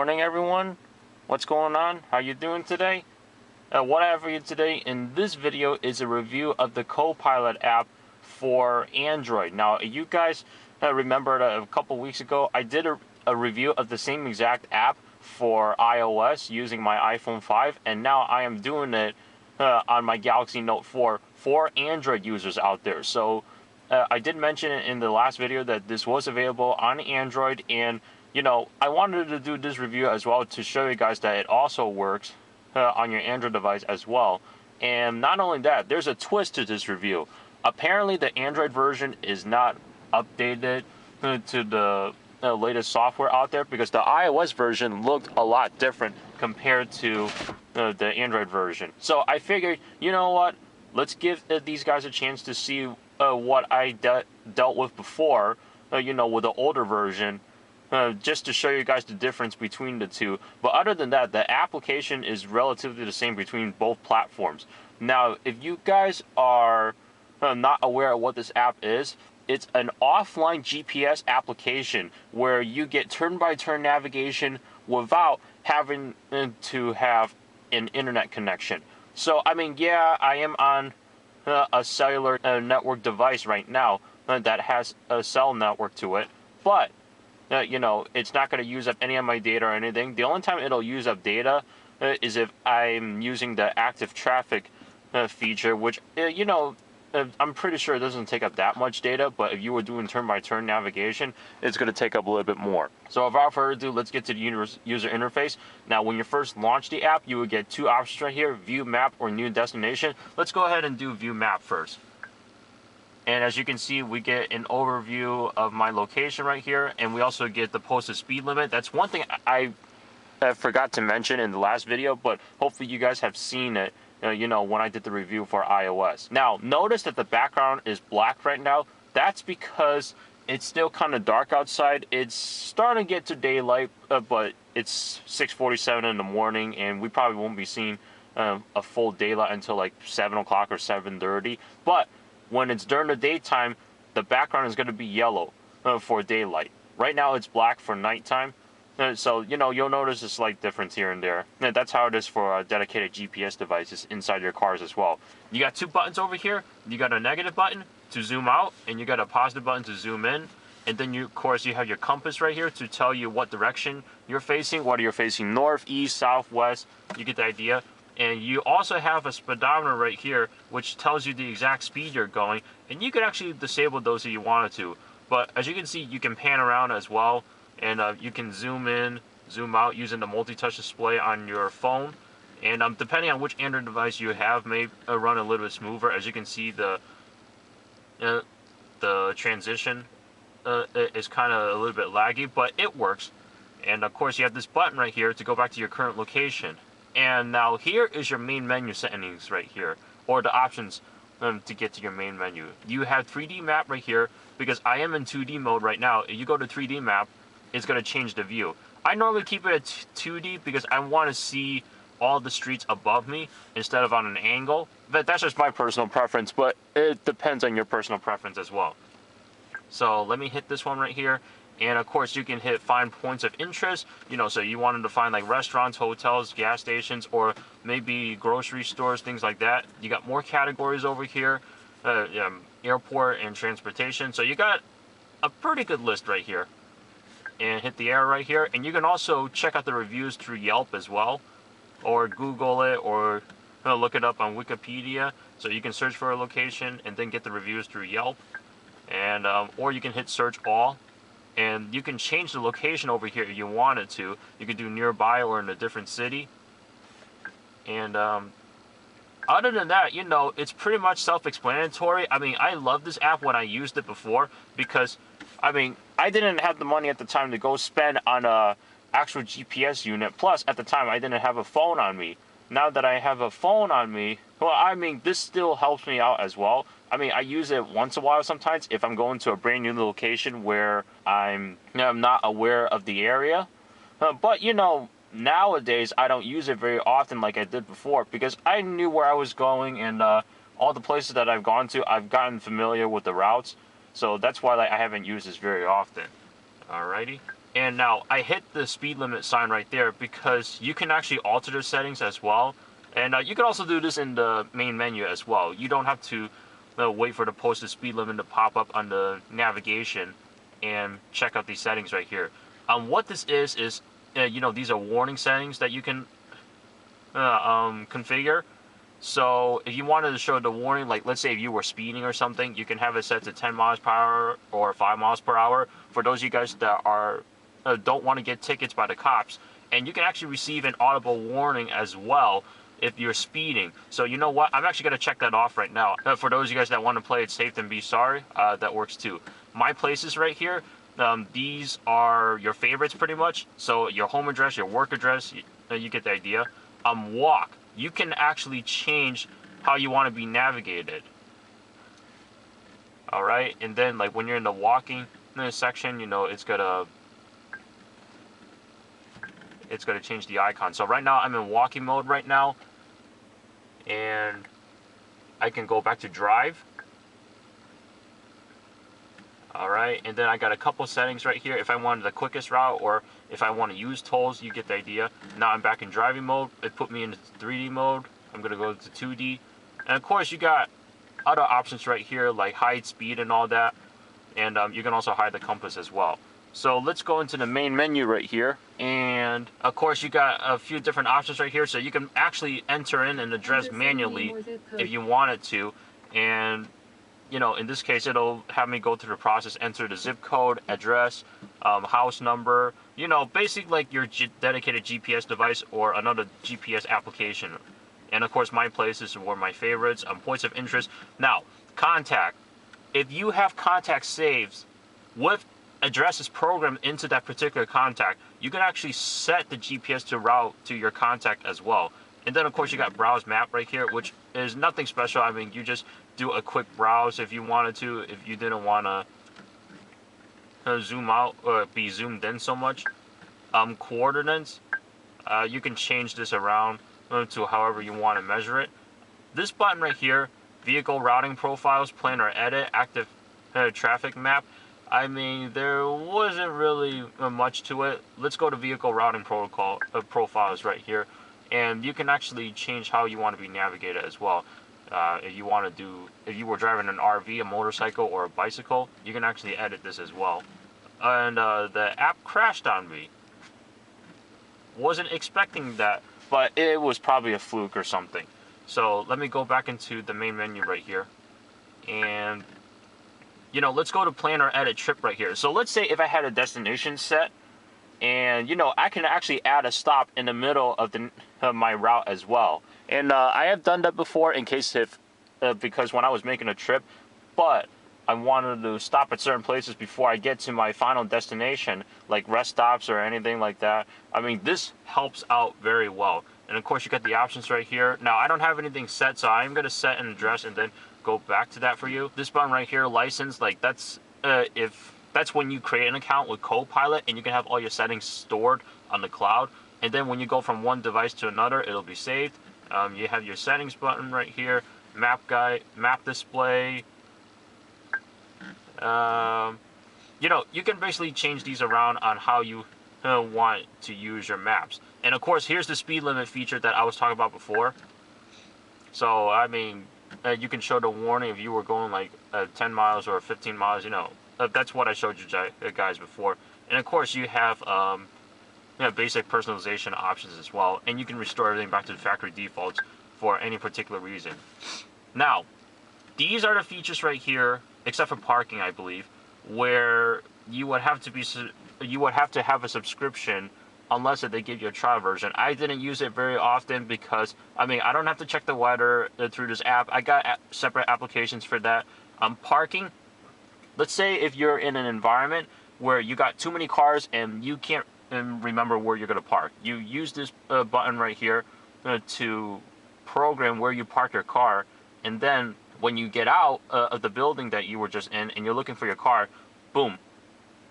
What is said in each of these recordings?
morning, everyone. What's going on? How you doing today? What I have for you today in this video is a review of the CoPilot app for Android. Now, you guys remember a couple weeks ago, I did a review of the same exact app for iOS using my iPhone 5, and now I am doing it on my Galaxy Note 4 for Android users out there. So I did mention in the last video that this was available on Android, and I wanted to do this review as well to show you guys that it also works on your Android device as well. And not only that, there's a twist to this review. Apparently, the Android version is not updated to the latest software out there, because the iOS version looked a lot different compared to the Android version. So I figured, you know what? Let's give these guys a chance to see what I dealt with before, with the older version. Just to show you guys the difference between the two. But other than that, the application is relatively the same between both platforms. Now, if you guys are not aware of what this app is, it's an offline GPS application where you get turn-by-turn navigation without having to have an internet connection. So, yeah, I am on a cellular network device right now that has a cell network to it, but it's not going to use up any of my data or anything. The only time it'll use up data is if I'm using the active traffic feature, which, I'm pretty sure it doesn't take up that much data, but if you were doing turn-by-turn navigation, it's going to take up a little bit more. So without further ado, let's get to the user interface. Now, when you first launch the app, you would get two options right here, View Map or New Destination. Let's go ahead and do View Map first. And as you can see, we get an overview of my location right here, and we also get the posted speed limit. That's one thing I forgot to mention in the last video, but hopefully you guys have seen it, when I did the review for iOS. Now, notice that the background is black right now. That's because it's still kind of dark outside. It's starting to get to daylight, but it's 6:47 in the morning, and we probably won't be seeing a full daylight until like 7 o'clock or 7:30. But when it's during the daytime, the background is going to be yellow for daylight. Right now, it's black for nighttime. So, you'll notice a slight difference here and there. And that's how it is for dedicated GPS devices inside your cars as well. You got two buttons over here. You got a negative button to zoom out, and you got a positive button to zoom in. And then, of course, you have your compass right here to tell you what direction you're facing, whether you're facing north, east, south, west. You get the idea. And you also have a speedometer right here, which tells you the exact speed you're going. And you can actually disable those if you wanted to. But as you can see, you can pan around as well. And you can zoom in, zoom out using the multi-touch display on your phone. And depending on which Android device you have, may run a little bit smoother. As you can see, the transition is kind of a little bit laggy, but it works. And of course, you have this button right here to go back to your current location. And now here is your main menu settings right here, or the options to get to your main menu. You have 3D map right here, because I am in 2D mode right now. If you go to 3D map, it's going to change the view. I normally keep it at 2D because I want to see all the streets above me instead of on an angle. But that's just my personal preference, but it depends on your personal preference as well. So let me hit this one right here. And of course, you can hit find points of interest, so you wanted to find like restaurants, hotels, gas stations, or maybe grocery stores, things like that. You got more categories over here, airport and transportation. So you got a pretty good list right here. And hit the arrow right here. And you can also check out the reviews through Yelp as well, or Google it, or look it up on Wikipedia. So you can search for a location and then get the reviews through Yelp. And or you can hit search all. And you can change the location over here if you wanted to. You could do nearby or in a different city. And other than that, it's pretty much self-explanatory. I love this app when I used it before, because, I didn't have the money at the time to go spend on a actual GPS unit. Plus, at the time, I didn't have a phone on me. Now that I have a phone on me, well, this still helps me out as well. I use it once in a while sometimes if I'm going to a brand new location where I'm not aware of the area. But, nowadays I don't use it very often like I did before, because I knew where I was going, and all the places that I've gone to, I've gotten familiar with the routes. So that's why I haven't used this very often. Alrighty. And now I hit the speed limit sign right there because you can actually alter the settings as well. And you can also do this in the main menu as well. You don't have to wait for the posted speed limit to pop up on the navigation and check out these settings right here. What this is these are warning settings that you can configure. So if you wanted to show the warning, like let's say if you were speeding or something, you can have it set to 10 miles per hour or 5 miles per hour. For those of you guys that are don't want to get tickets by the cops, and you can actually receive an audible warning as well if you're speeding. So you know what? I'm actually going to check that off right now. For those of you guys that want to play it safe and be sorry, that works too. My places right here, these are your favorites pretty much. So your home address, your work address, you get the idea. Walk. You can actually change how you want to be navigated. Alright, and then like when you're in the walking section, you know, it's gonna change the icon. So right now I'm in walking mode right now, and I can go back to drive. Alright, and then I got a couple settings right here. If I wanted the quickest route or if I want to use tolls, you get the idea. Now I'm back in driving mode. It put me into 3D mode. I'm going to go to 2D. And of course you got other options right here like hide speed and all that. And you can also hide the compass as well. So let's go into the main menu right here. And of course you got a few different options right here. So you can actually enter in an address manually if you wanted to. And you know, in this case, it'll have me go through the process, enter the zip code, address, house number, you know, basically like your dedicated GPS device or another GPS application. And of course, my places were my favorites, points of interest. Now, contact. If you have contact saved with addresses programmed into that particular contact, you can actually set the GPS to route to your contact as well. And then, of course, you got browse map right here, which is nothing special. I mean, you just do a quick browse if you wanted to, if you didn't want to zoom out or be zoomed in so much. Coordinates, you can change this around to however you want to measure it. This button right here, vehicle routing profiles, plan or edit, active traffic map. I mean, there wasn't really much to it. Let's go to vehicle routing profiles right here. And you can actually change how you want to be navigated as well. If you were driving an RV, a motorcycle, or a bicycle, you can actually edit this as well. And the app crashed on me. Wasn't expecting that, but it was probably a fluke or something. So let me go back into the main menu right here. And, you know, let's go to plan or edit trip right here. So let's say if I had a destination set, and you know, I can actually add a stop in the middle of my route as well. And I have done that before in case because when I was making a trip, but I wanted to stop at certain places before I get to my final destination, like rest stops or anything like that. I mean, this helps out very well. And of course, you got the options right here. Now, I don't have anything set, so I'm going to set an address and then go back to that for you. This button right here, license, like that's that's when you create an account with CoPilot and you can have all your settings stored on the cloud. And then when you go from one device to another, it'll be saved. You have your settings button right here, map guide, map display. You know, you can basically change these around on how you want to use your maps. And of course, here's the speed limit feature that I was talking about before. So, I mean, you can show the warning if you were going like 10 miles or 15 miles, you know. That's what I showed you guys before. And of course, you have you know, basic personalization options as well. And you can restore everything back to the factory defaults for any particular reason. Now, these are the features right here, except for parking, I believe, where you would have to have a subscription unless they give you a trial version. I didn't use it very often because, I mean, I don't have to check the weather through this app. I got separate applications for that. Parking, let's say if you're in an environment where you got too many cars and you can't remember where you're going to park. You use this button right here to program where you park your car, and then when you get out of the building that you were just in and you're looking for your car, boom,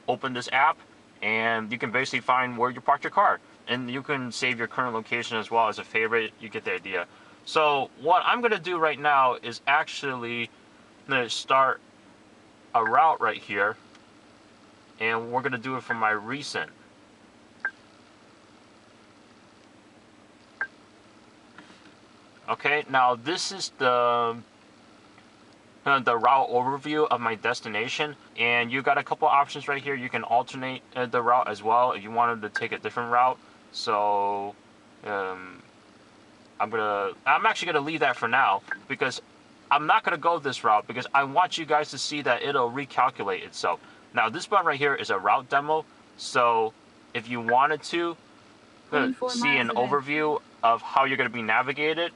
open this app and you can basically find where you parked your car. And you can save your current location as well as a favorite. You get the idea. So what I'm going to do right now is actually start a route right here, and we're going to do it from my recent. Okay, now this is the route overview of my destination, and you got a couple options right here. You can alternate the route as well if you wanted to take a different route. So I'm actually gonna leave that for now, because I'm not gonna go this route because I want you guys to see that it'll recalculate itself. Now this button right here is a route demo, so if you wanted to see an overview of how you're going to be navigated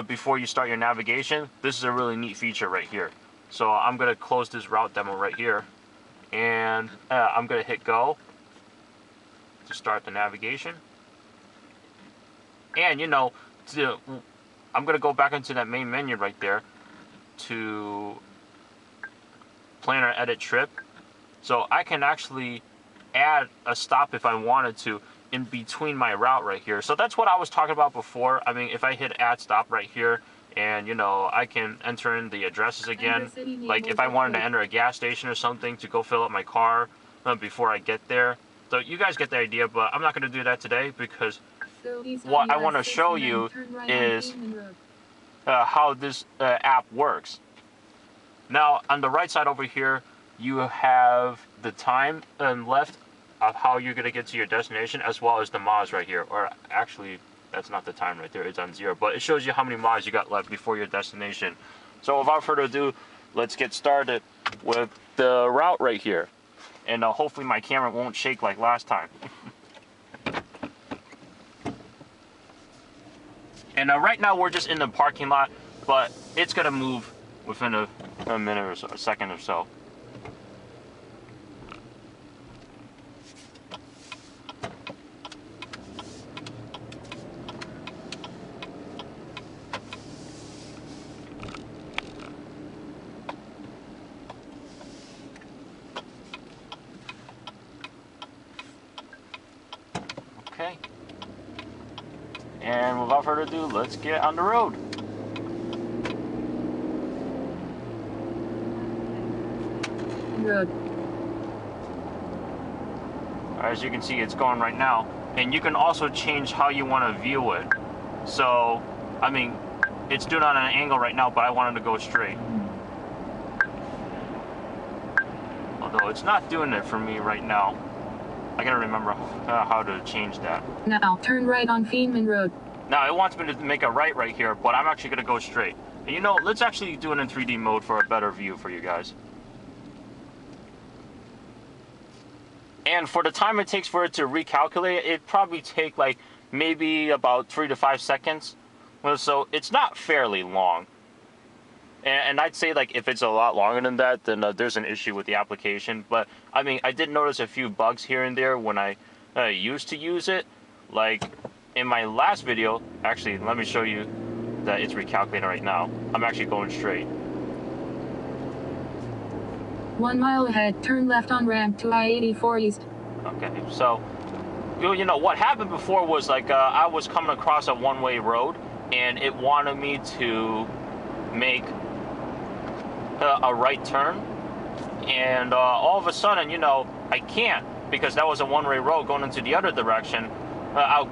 before you start your navigation, this is a really neat feature right here. So I'm going to close this route demo right here, and I'm going to hit go to start the navigation. And I'm going to go back into that main menu right there to plan or edit trip. So I can actually add a stop if I wanted to in between my route right here. So that's what I was talking about before. I mean, if I hit add stop right here, and I can enter in the addresses again, like if I wanted to enter a gas station or something to go fill up my car before I get there. So you guys get the idea, but I'm not going to do that today, because what I want to show you is how this app works. Now on the right side over here, you have the time left of how you're going to get to your destination, as well as the miles right here. Or actually, that's not the time right there, it's on 0, but it shows you how many miles you got left before your destination. So without further ado, let's get started with the route right here, and hopefully my camera won't shake like last time. And right now we're just in the parking lot, but it's going to move within a minute or so, a second or so. Okay, and without further ado, let's get on the road. As you can see, it's going right now, and you can also change how you want to view it. So, I mean, it's doing on an angle right now, but I wanted to go straight. Although it's not doing it for me right now. I gotta remember how to change that. Now, turn right on Feynman Road. Now, it wants me to make a right here, but I'm actually gonna go straight. And let's actually do it in 3D mode for a better view for you guys. And for the time it takes for it to recalculate, it'd probably take like maybe about 3 to 5 seconds. So it's not fairly long. And I'd say, like, if it's a lot longer than that, then there's an issue with the application. But I mean, I did notice a few bugs here and there when I used to use it. Like in my last video, actually, let me show you that it's recalculating right now. I'm actually going straight. 1 mile ahead, turn left on ramp to I-84 East. Okay, so what happened before was like I was coming across a one-way road, and it wanted me to make a right turn, and all of a sudden, I can't, because that was a one-way road going into the other direction,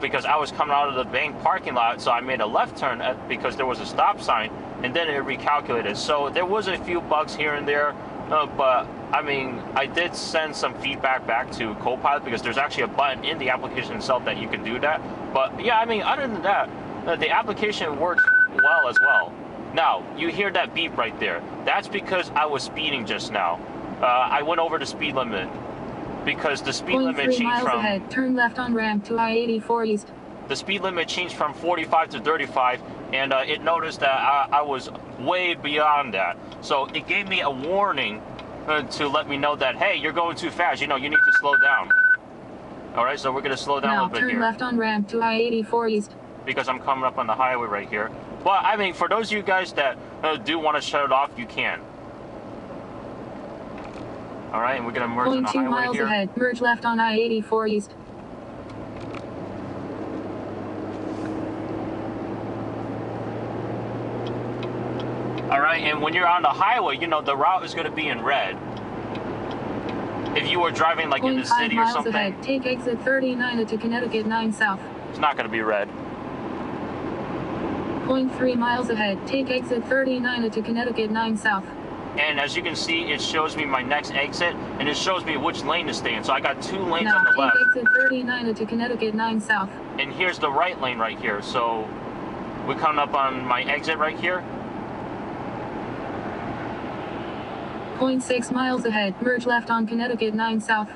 because I was coming out of the bank parking lot. So I made a left turn because there was a stop sign, and then it recalculated. So there was a few bugs here and there, but I mean, I did send some feedback back to CoPilot, because there's actually a button in the application itself that you can do that. But yeah, I mean, other than that, the application works well as well. Now, you hear that beep right there. That's because I was speeding just now. I went over the speed limit, because the speed limit changed from... ahead, turn left on ramp to I-84 East. The speed limit changed from 45 to 35, and it noticed that I was way beyond that. So it gave me a warning to let me know that, hey, you're going too fast. You need to slow down. All right, so we're going to slow down a little bit here. Now, turn left on ramp to I-84 East. Because I'm coming up on the highway right here. But, I mean, for those of you guys that do want to shut it off, you can. All right, and we're going to merge on the highway 2 miles here. ahead, merge left on I-84 East. All right, and when you're on the highway, the route is going to be in red. If you were driving like in the city or something, ahead, take exit 39 to Connecticut 9 South. It's not going to be red. 0.3 miles ahead, take exit 39 to Connecticut 9 South. And as you can see, it shows me my next exit, and it shows me which lane to stay in. So I got 2 lanes Now on the left. take exit 39 to Connecticut 9 South. And here's the right lane right here. So we're coming up on my exit right here. 0.6 miles ahead, merge left on Connecticut 9 South.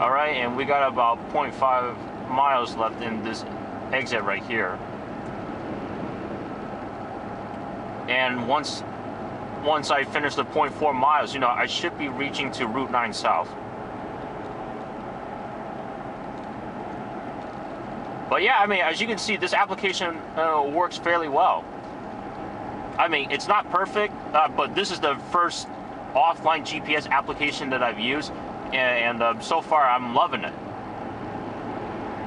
All right, and we got about 0.5 miles left in this exit right here. And once I finish the 0.4 miles, you know, I should be reaching to Route 9 South. But yeah, I mean, as you can see, this application works fairly well. I mean, it's not perfect, but this is the first offline GPS application that I've used, and so far I'm loving it.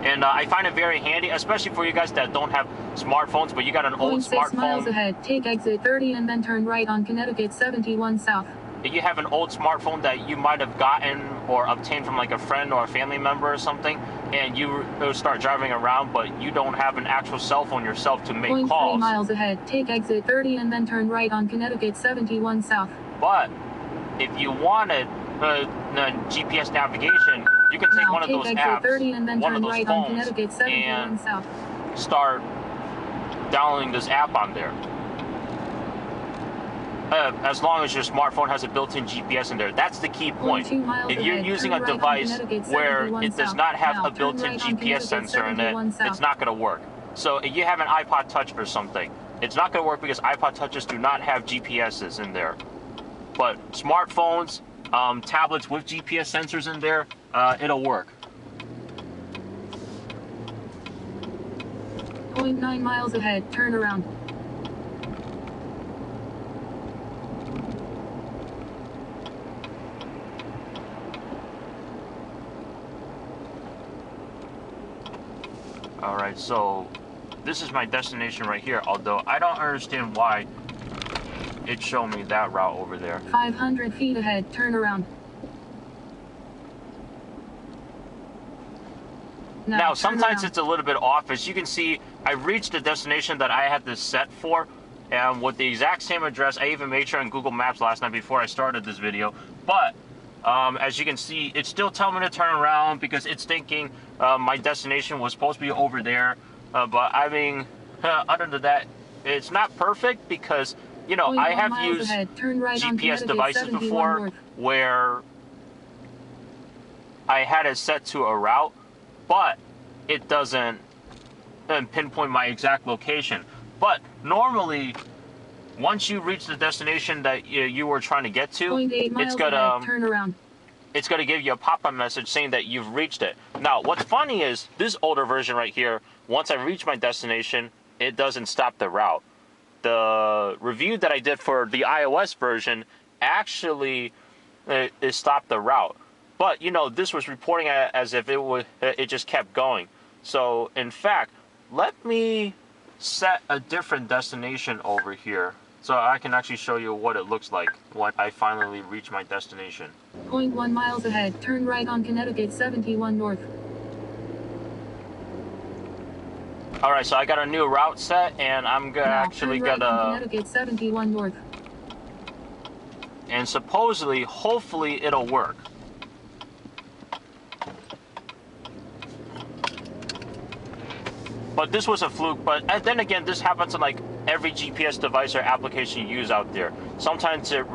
And I find it very handy, especially for you guys that don't have smartphones, but you got an old 0.6 miles smartphone. ahead, take exit 30 and then turn right on Connecticut 71 South. If you have an old smartphone that you might have gotten or obtained from like a friend or a family member or something, and you start driving around, but you don't have an actual cell phone yourself to make 0.3 calls. miles ahead, take exit 30 and then turn right on Connecticut 71 South. But if you wanted GPS navigation, you can take Now one of those exit apps, 30 and then one of turn those right on phones, Connecticut 71 and South. start downloading this app on there. As long as your smartphone has a built-in GPS in there. That's the key point. 0.2 miles If you're ahead, using turn a right on device Connecticut where 71 it does South. not have Now a built-in turn right on GPS Connecticut sensor in it, 71 South. it's not going to work. So if you have an iPod Touch or something, it's not going to work because iPod Touches do not have GPSs in there. But smartphones, tablets with GPS sensors in there, it'll work. 0.9 miles ahead, turn around. Alright, so this is my destination right here, although I don't understand why it showed me that route over there. 500 feet ahead, turn around. Now turn sometimes around. it's a little bit off. As you can see, I reached the destination that I had this set for, and with the exact same address. I even made sure on Google Maps last night before I started this video. But as you can see, it's still telling me to turn around because it's thinking my destination was supposed to be over there. But I mean, other than that, it's not perfect because, you know, I have used GPS devices before where I had it set to a route, but it doesn't pinpoint my exact location. But normally, once you reach the destination that you were trying to get to, it's gonna turn around. It's gonna give you a pop-up message saying that you've reached it. Now, what's funny is this older version right here. Once I reach my destination, it doesn't stop the route. The review that I did for the iOS version actually it stopped the route. But you know, this was reporting as if it just kept going. So in fact, let me set a different destination over here so I can actually show you what it looks like when I finally reach my destination. 0.1 miles ahead, turn right on Connecticut 71 North. Alright, so I got a new route set, and I'm actually gonna Connecticut 71 North. And supposedly, hopefully it'll work. But this was a fluke. But then again, this happens on like every GPS device or application you use out there. Sometimes it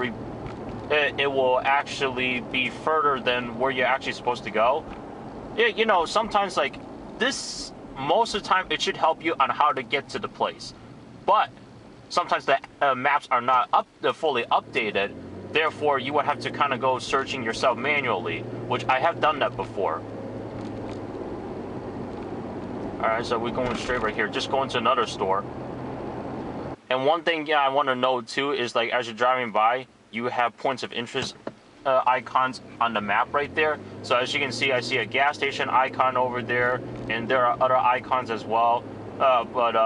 will actually be further than where you're actually supposed to go. Yeah, you know, sometimes like this, most of the time it should help you on how to get to the place. But sometimes the maps are not fully updated. Therefore, you would have to kind of go searching yourself manually, which I have done that before. Alright, so we're going straight right here. Just going to another store. And one thing, I want to note too is like as you're driving by, you have points of interest icons on the map right there. So as you can see, I see a gas station icon over there, and there are other icons as well. But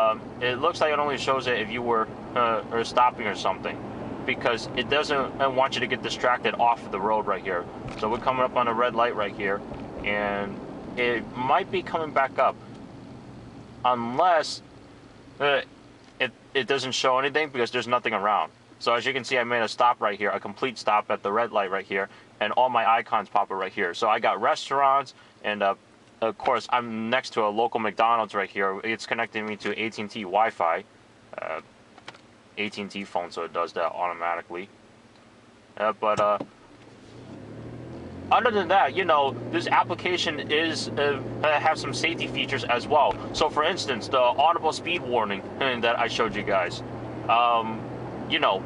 it looks like it only shows it if you were or stopping or something, because it doesn't want you to get distracted off of the road right here. So we're coming up on a red light right here, and it might be coming back up. unless it doesn't show anything because there's nothing around. So as you can see, I made a stop right here, a complete stop at the red light right here, and all my icons pop up right here. So I got restaurants, and of course I'm next to a local McDonald's right here. It's connecting me to AT&T Wi-Fi, AT&T phone, so it does that automatically. But other than that, you know, this application is have some safety features as well. So for instance, the audible speed warning that I showed you guys, you know,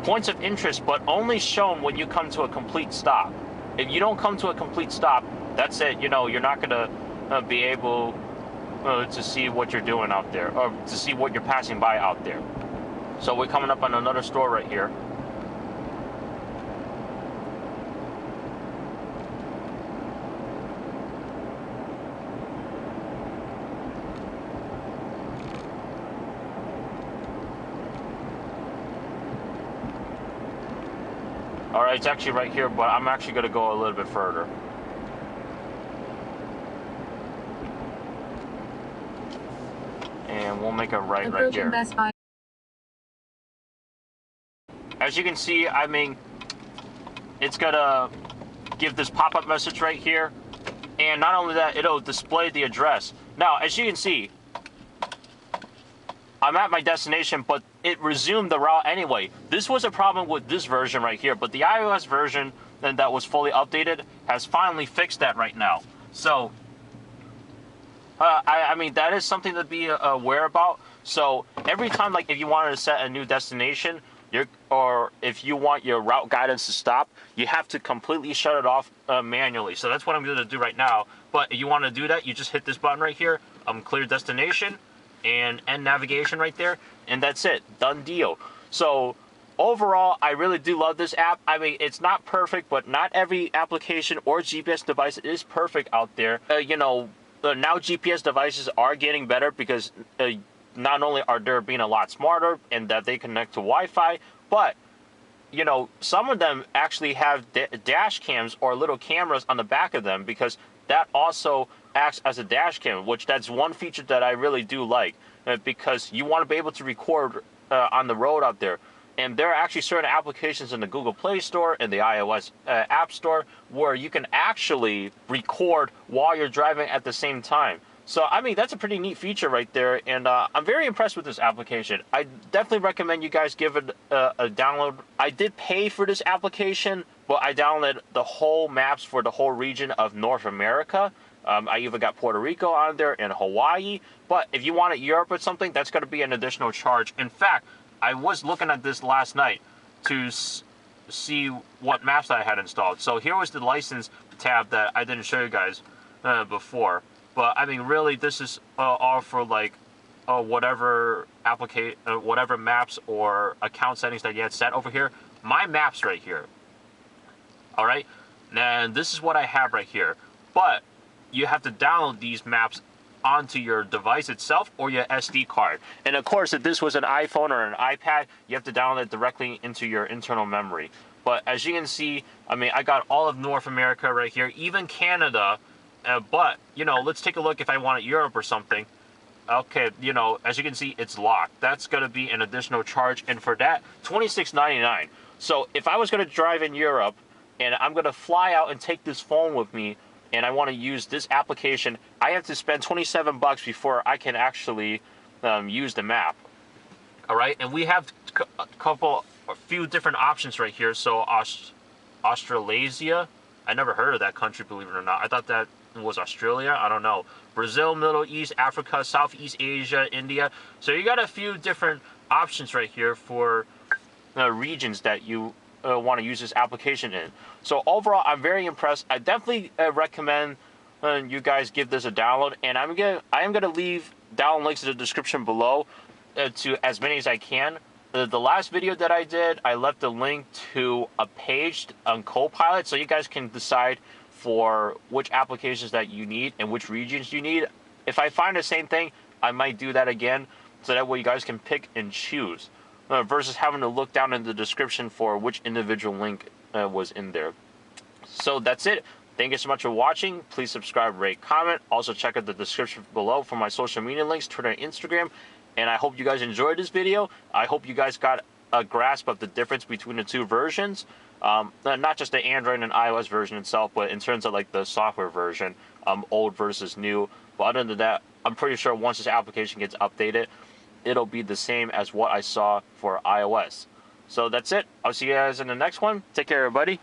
points of interest, but only shown when you come to a complete stop. If you don't come to a complete stop, that's it. You know, you're not gonna be able to see what you're doing out there, or to see what you're passing by out there. So we're coming up on another store right here. Alright, it's actually right here, but I'm actually going to go a little bit further. And we'll make a right here. Best Buy. As you can see, I mean, it's going to give this pop-up message right here. And not only that, it'll display the address. Now, as you can see, I'm at my destination, but it resumed the route anyway. This was a problem with this version right here, but the iOS version that was fully updated has finally fixed that right now. So, I mean, that is something to be aware about. So, every time, like, if you wanted to set a new destination, or if you want your route guidance to stop, you have to completely shut it off manually. So that's what I'm going to do right now. But if you want to do that, you just hit this button right here, clear destination, and end navigation right there, and that's it. Done deal. So overall, I really do love this app. I mean, it's not perfect, but not every application or GPS device is perfect out there. You know, now GPS devices are getting better because not only are they being a lot smarter and that they connect to Wi-Fi, but you know, some of them actually have dash cams or little cameras on the back of them, because that also acts as a dash cam, which that's one feature that I really do like, because you want to be able to record on the road out there. And there are actually certain applications in the Google Play Store and the iOS App Store where you can actually record while you're driving at the same time. So, I mean, that's a pretty neat feature right there, and I'm very impressed with this application. I definitely recommend you guys give it a download. I did pay for this application, but I downloaded the whole maps for the whole region of North America. I even got Puerto Rico on there and Hawaii. But if you wanted Europe or something, that's going to be an additional charge. In fact, I was looking at this last night to see what maps I had installed. So here was the license tab that I didn't show you guys before. But I mean, really, this is all for like whatever whatever maps or account settings that you had set over here. My maps right here. All right, and this is what I have right here. But you have to download these maps onto your device itself or your SD card. And of course, if this was an iPhone or an iPad, you have to download it directly into your internal memory. But as you can see, I mean, I got all of North America right here, even Canada. But, you know, let's take a look if I wanted Europe or something. Okay, you know, as you can see, it's locked. That's going to be an additional charge. And for that, $26.99. So if I was going to drive in Europe and I'm going to fly out and take this phone with me, and I want to use this application, I have to spend 27 bucks before I can actually use the map. All right, and we have a few different options right here. So Australasia, I never heard of that country, believe it or not. I thought that was Australia. I don't know. Brazil, Middle East, Africa, Southeast Asia, India. So you got a few different options right here for regions that you want to use this application in. So overall, I'm very impressed. I definitely recommend you guys give this a download, and I am gonna leave down links in the description below to as many as I can. The last video that I did, I left a link to a page on CoPilot, so you guys can decide for which applications that you need and which regions you need. If I find the same thing, I might do that again, so that way you guys can pick and choose, versus having to look down in the description for which individual link was in there. So that's it. Thank you so much for watching. Please subscribe, rate, comment. Also check out the description below for my social media links, Twitter and Instagram. And I hope you guys enjoyed this video. I hope you guys got a grasp of the difference between the two versions. Not just the Android and iOS version itself, but in terms of like the software version, old versus new. But other than that, I'm pretty sure once this application gets updated, it'll be the same as what I saw for iOS. So that's it. I'll see you guys in the next one. Take care, everybody.